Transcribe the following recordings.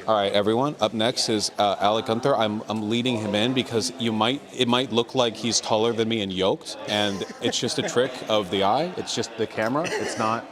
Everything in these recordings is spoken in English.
All right, everyone. Up next is Alec Gunther. I'm leading him in because it might look like he's taller than me and yoked, and it's just a trick of the eye. It's just the camera. It's not.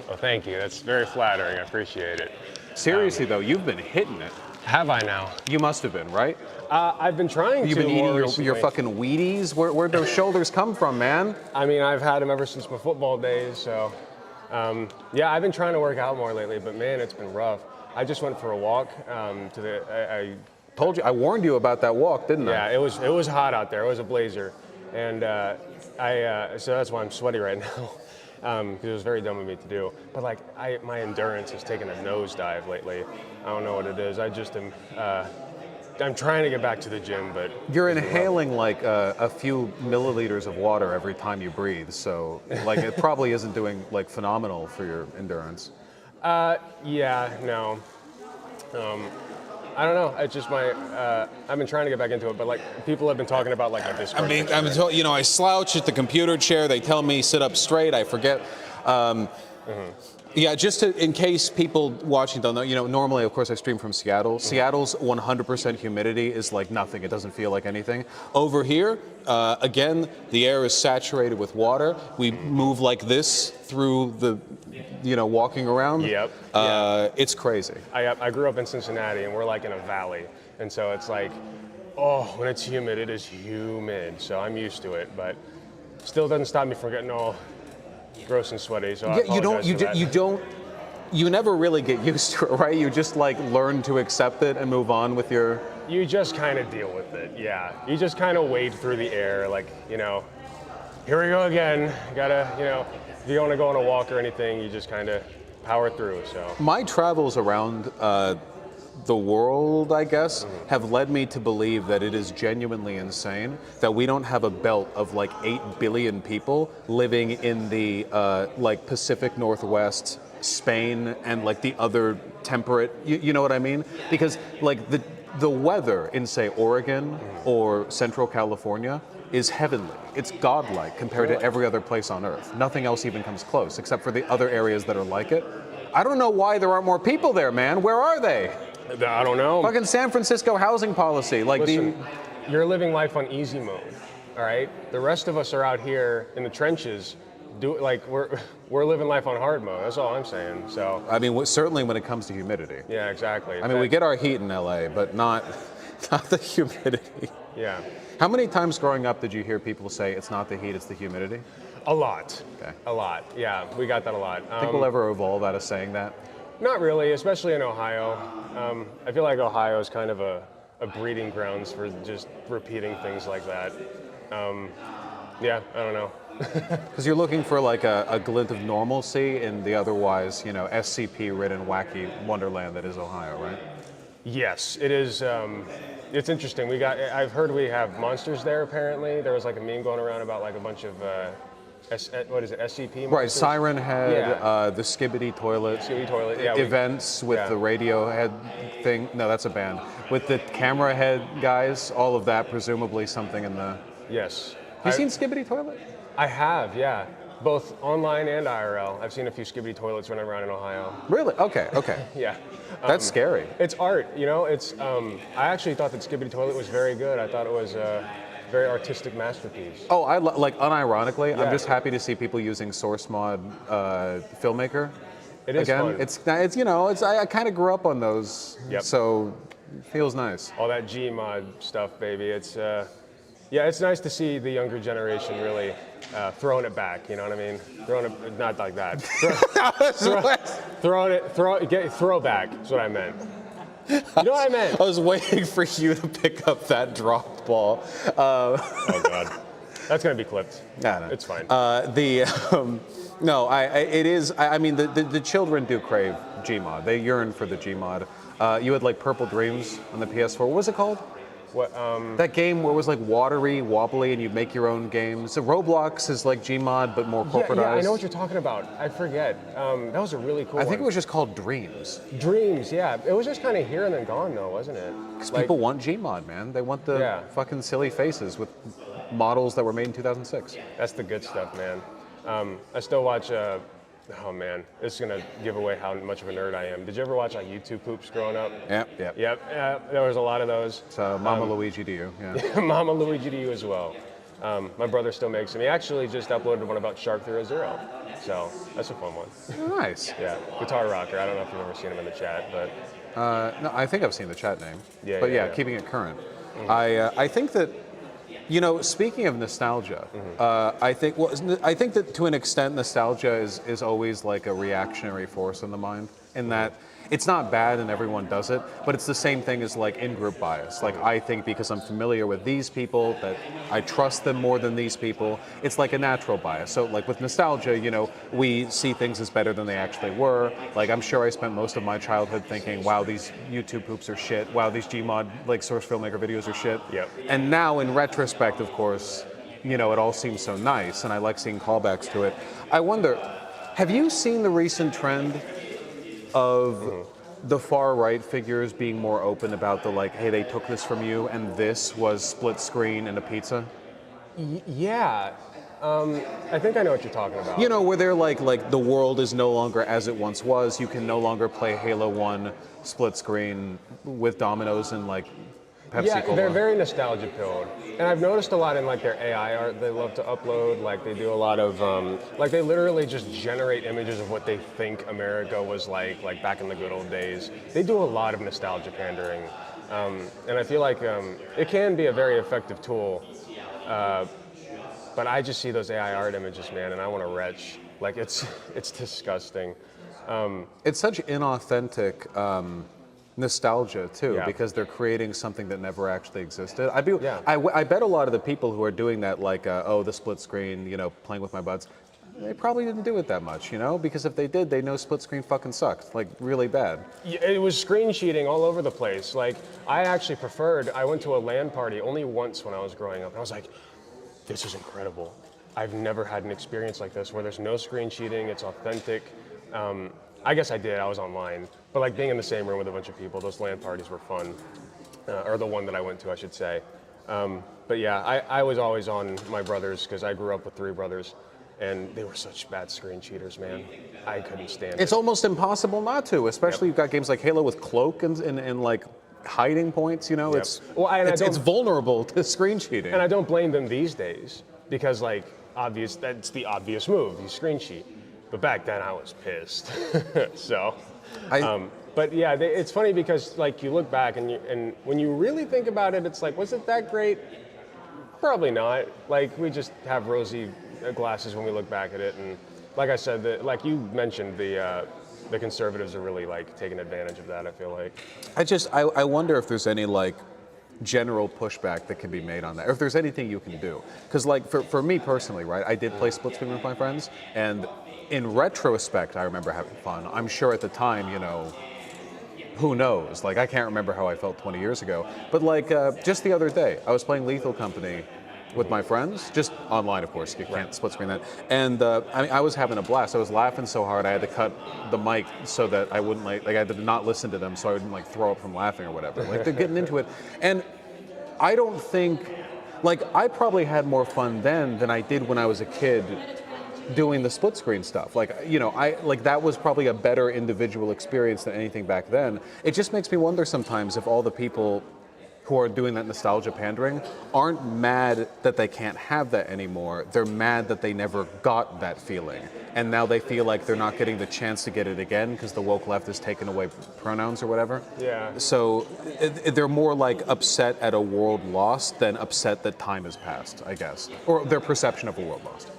Well, thank you. That's very flattering. I appreciate it. Seriously though, you've been hitting it. Have I now? You must have been, right? I've been trying to. You've been eating your fucking Wheaties? Where'd those shoulders come from, man? I mean, I've had them ever since my football days, so. Yeah, I've been trying to work out more lately, but man, it's been rough. I just went for a walk I told you, I warned you about that walk, didn't I? Yeah, it was hot out there. It was a blazer, and so that's why I'm sweaty right now. Because it was very dumb of me to do. But like, my endurance has taken a nosedive lately. I don't know what it is. I just am. I'm trying to get back to the gym, but you're inhaling like a few milliliters of water every time you breathe. So like, it probably isn't doing like phenomenal for your endurance. Yeah, no. I don't know. It's just I've been trying to get back into it, but like people have been talking about like my Discord. I mean, I slouch at the computer chair. They tell me sit up straight. I forget. Yeah, just in case people watching don't know, normally, of course, I stream from Seattle. Seattle's 100% humidity is like nothing. It doesn't feel like anything. Over here, again, the air is saturated with water. We move like this through the, walking around. Yep. It's crazy. I grew up in Cincinnati, and we're like in a valley. And so it's like, when it's humid, it is humid. So I'm used to it, but still doesn't stop me from getting all gross and sweaty, so you never really get used to it, right? You just like learn to accept it and move on with your. You just kind of deal with it, yeah. You just kind of wade through the air, like, here we go again. Gotta, if you don't want to go on a walk or anything, you just kind of power through. So my travels around the world, I guess, have led me to believe that it is genuinely insane that we don't have a belt of like 8 billion people living in the like Pacific Northwest, Spain, and like the other temperate, you know what I mean? Because like the weather in, say, Oregon or Central California is heavenly. It's godlike compared to every other place on Earth. Nothing else even comes close, except for the other areas that are like it. I don't know why there aren't more people there, man. Where are they? I don't know. Fucking San Francisco housing policy. Like, listen, you're living life on easy mode, all right? The rest of us are out here in the trenches. We're living life on hard mode. That's all I'm saying. So. I mean, certainly when it comes to humidity. Yeah, exactly. I mean, we get our heat in LA, but not the humidity. Yeah. How many times growing up did you hear people say it's not the heat, it's the humidity? A lot. Okay. A lot. Yeah, we got that a lot. Think we'll ever evolve out of saying that? Not really, especially in Ohio. I feel like Ohio is kind of a breeding grounds for just repeating things like that. Yeah, I don't know. Because you're looking for like a glint of normalcy in the otherwise, SCP-ridden wacky wonderland that is Ohio, right? Yes, it is. It's interesting. I've heard we have monsters there. Apparently, there was like a meme going around about like a bunch of what is it, SCP monsters? Right, Siren Head, Yeah. the Skibidi Toilet. Skibidi Toilet, yeah. Events with the radio head thing. No, that's a band. With the camera head guys, all of that, presumably something in the. Yes. Have you seen Skibidi Toilet? I have, yeah. Both online and IRL. I've seen a few Skibidi Toilets running around in Ohio. Really? Okay. Yeah. That's scary. It's art, It's. I actually thought that Skibidi Toilet was very good. I thought it was a very artistic masterpiece. Oh, like unironically, yeah. I'm just happy to see people using source mod filmmaker. It is again. Fun. I kind of grew up on those, so it feels nice. All that Gmod stuff, baby. It's it's nice to see the younger generation really throwing it back. You know what I mean? Throwing it, not like that. Throwback is what I meant. You know what I meant? I was waiting for you to pick up that dropped ball. Oh God, that's gonna be clipped. No. It's fine. No, it is. I mean, the children do crave Gmod. They yearn for the Gmod. You had like Purple Dreams on the PS4. What was it called? What? That game where it was like watery, wobbly, and you'd make your own games. So Roblox is like Gmod, but more corporatized. Yeah, I know what you're talking about. I forget. That was a really cool one. I think it was just called Dreams. Dreams, yeah. It was just kind of here and then gone, though, wasn't it? Because people want Gmod, man. They want the fucking silly faces with models that were made in 2006. That's the good stuff, man. I still watch Oh man, this is gonna give away how much of a nerd I am. Did you ever watch like YouTube poops growing up? Yep. Yep, there was a lot of those. So Mama Luigi to you. Yeah. Mama Luigi to you as well. My brother still makes them. He actually just uploaded one about Shark 0 so that's a fun one. Nice. Yeah, Guitar Rocker. I don't know if you've ever seen him in the chat, but No, I think I've seen the chat name. Yeah, But yeah. keeping it current. I think that, speaking of nostalgia, I think that to an extent nostalgia is always like a reactionary force in the mind, in that it's not bad and everyone does it, but it's the same thing as like in-group bias. Like I think because I'm familiar with these people that I trust them more than these people, it's like a natural bias. So like with nostalgia, we see things as better than they actually were. Like I'm sure I spent most of my childhood thinking, wow, these YouTube poops are shit. Wow, these Gmod like source filmmaker videos are shit. Yep. And now in retrospect, of course, it all seems so nice and I like seeing callbacks to it. I wonder, have you seen the recent trend of the far right figures being more open about the like, hey, they took this from you and this was split screen and a pizza? Yeah. I think I know what you're talking about. Where they're like the world is no longer as it once was. You can no longer play Halo 1 split screen with Domino's and like Pepsi Yeah, Cola. they're very nostalgia pilled, and I've noticed a lot in like their AI art they love to upload. Like they do a lot of like they literally just generate images of what they think America was like back in the good old days. They do a lot of nostalgia pandering, and I feel like it can be a very effective tool. But I just see those AI art images, man, and I want to retch. Like it's disgusting. It's such inauthentic nostalgia too, Yeah. because they're creating something that never actually existed. Yeah. I bet a lot of the people who are doing that, like, the split screen, playing with my buds, they probably didn't do it that much, because if they did, they know split screen fucking sucked, like really bad. Yeah, it was screen cheating all over the place. Like I actually I went to a LAN party only once when I was growing up, and I was like, this is incredible. I've never had an experience like this where there's no screen cheating, it's authentic. I guess I did, I was online. But like being in the same room with a bunch of people, those LAN parties were fun. Or the one that I went to, I should say. But yeah, I was always on my brothers because I grew up with 3 brothers. And they were such bad screen cheaters, man. I couldn't stand it. It's almost impossible not to, especially You've got games like Halo with cloak and like hiding points, it's vulnerable to screen cheating. And I don't blame them these days because that's the obvious move, you screen cheat. But back then I was pissed. So, but yeah, it's funny because like you look back and when you really think about it, it's like, was it that great? Probably not. Like we just have rosy glasses when we look back at it, and like I said, like you mentioned, the conservatives are really like taking advantage of that. I feel like. I wonder if there's any like general pushback that can be made on that, or if there's anything you can do. Because like for me personally, right, I did play split screen with my friends, and in retrospect, I remember having fun. I'm sure at the time, who knows? Like I can't remember how I felt 20 years ago. But like just the other day, I was playing Lethal Company with my friends, just online, of course. You can't split screen that. And I was having a blast. I was laughing so hard I had to cut the mic so that I wouldn't like I had to not listen to them so I wouldn't like throw up from laughing or whatever. Like they're getting into it, and I don't think I probably had more fun then than I did when I was a kid doing the split screen stuff. That was probably a better individual experience than anything back then. It just makes me wonder sometimes if all the people who are doing that nostalgia pandering aren't mad that they can't have that anymore. They're mad that they never got that feeling. And now they feel like they're not getting the chance to get it again because the woke left has taken away pronouns or whatever. Yeah. So they're more like upset at a world lost than upset that time has passed, I guess. Or their perception of a world lost.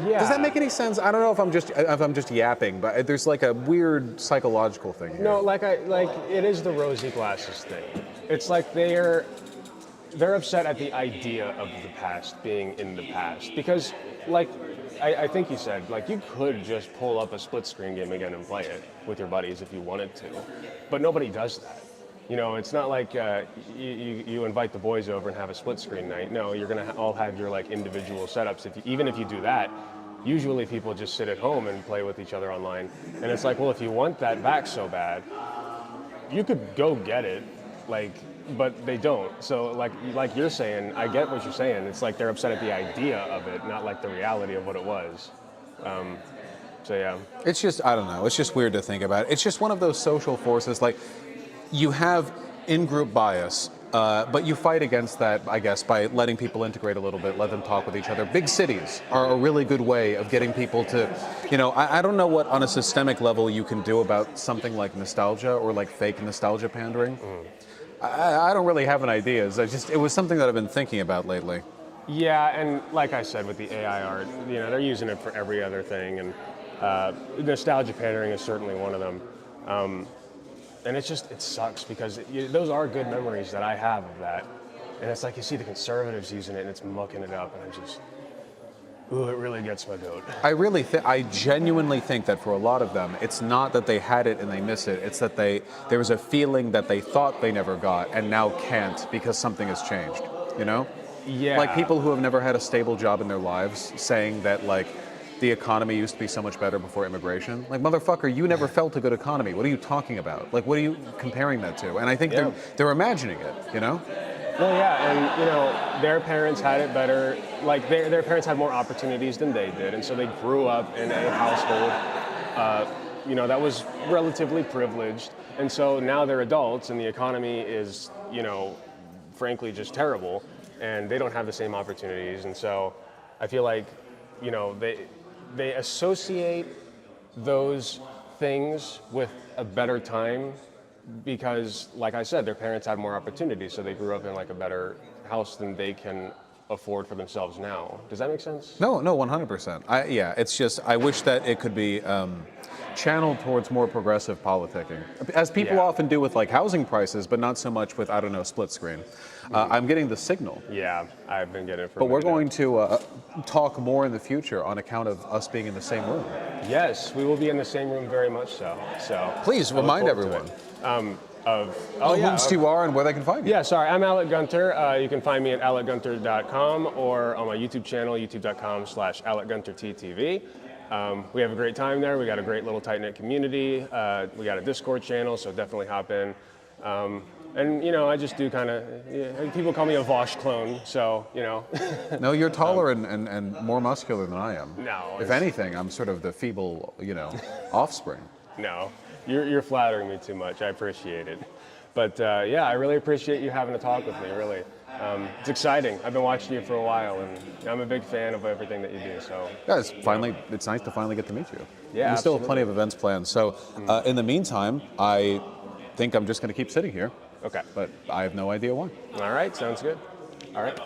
Yeah. Does that make any sense? I don't know if I'm just yapping, but there's like a weird psychological thing here. No, it is the rosy glasses thing. It's like they're upset at the idea of the past being in the past because, I think you said you could just pull up a split screen game again and play it with your buddies if you wanted to, but nobody does that. It's not like you invite the boys over and have a split screen night. No, you're gonna all have your individual setups. Even if you do that, usually people just sit at home and play with each other online. And it's like, well, if you want that back so bad, you could go get it, but they don't. So like you're saying, I get what you're saying. It's like they're upset at the idea of it, not like the reality of what it was. So yeah. It's just, I don't know, it's just weird to think about. It's just one of those social forces, like, you have in-group bias, but you fight against that, I guess, by letting people integrate a little bit, let them talk with each other. Big cities are a really good way of getting people to, I don't know what on a systemic level you can do about something like nostalgia or like fake nostalgia pandering. I don't really have an idea. It was something that I've been thinking about lately. Yeah, and like I said with the AI art, they're using it for every other thing, and nostalgia pandering is certainly one of them. And it sucks because those are good memories that I have of that. And it's like you see the conservatives using it and it's mucking it up, and it really gets my goat. I genuinely think that for a lot of them, it's not that they had it and they miss it. It's that there was a feeling that they thought they never got and now can't because something has changed, Yeah. Like people who have never had a stable job in their lives saying that, like, the economy used to be so much better before immigration. Like, motherfucker, you never felt a good economy. What are you talking about? Like, what are you comparing that to? And I think they're imagining it, Well, yeah, and their parents had it better. Like their parents had more opportunities than they did, and so they grew up in a household, that was relatively privileged. And so now they're adults, and the economy is, frankly, just terrible, and they don't have the same opportunities. And so I feel like, they associate those things with a better time because, like I said, their parents had more opportunities, so they grew up in like a better house than they can afford for themselves now. Does that make sense? No, 100%. It's just, I wish that it could be channeled towards more progressive politicking, as people often do with like housing prices, but not so much with, I don't know, split screen. I'm getting the signal. Yeah, I've been getting it for But we're going to talk more in the future on account of us being in the same room. Yes, we will be in the same room very much so. Please remind everyone whomst you are and where they can find you. Yeah, sorry, I'm Alec Gunter. You can find me at alecgunter.com or on my YouTube channel, youtube.com/AlecGunterTTV. We have a great time there. We got a great little tight-knit community. We got a Discord channel, so definitely hop in. And I just do kind of, people call me a Vosh clone, so, No, you're taller and more muscular than I am. No. If anything, I'm sort of the feeble, offspring. No, you're flattering me too much. I appreciate it. But I really appreciate you having a talk with me, really. It's exciting. I've been watching you for a while, and I'm a big fan of everything that you do. So yeah, it's nice to finally get to meet you. Yeah, we still have plenty of events planned. So in the meantime, I think I'm just going to keep sitting here. Okay. But I have no idea why. All right, sounds good. All right.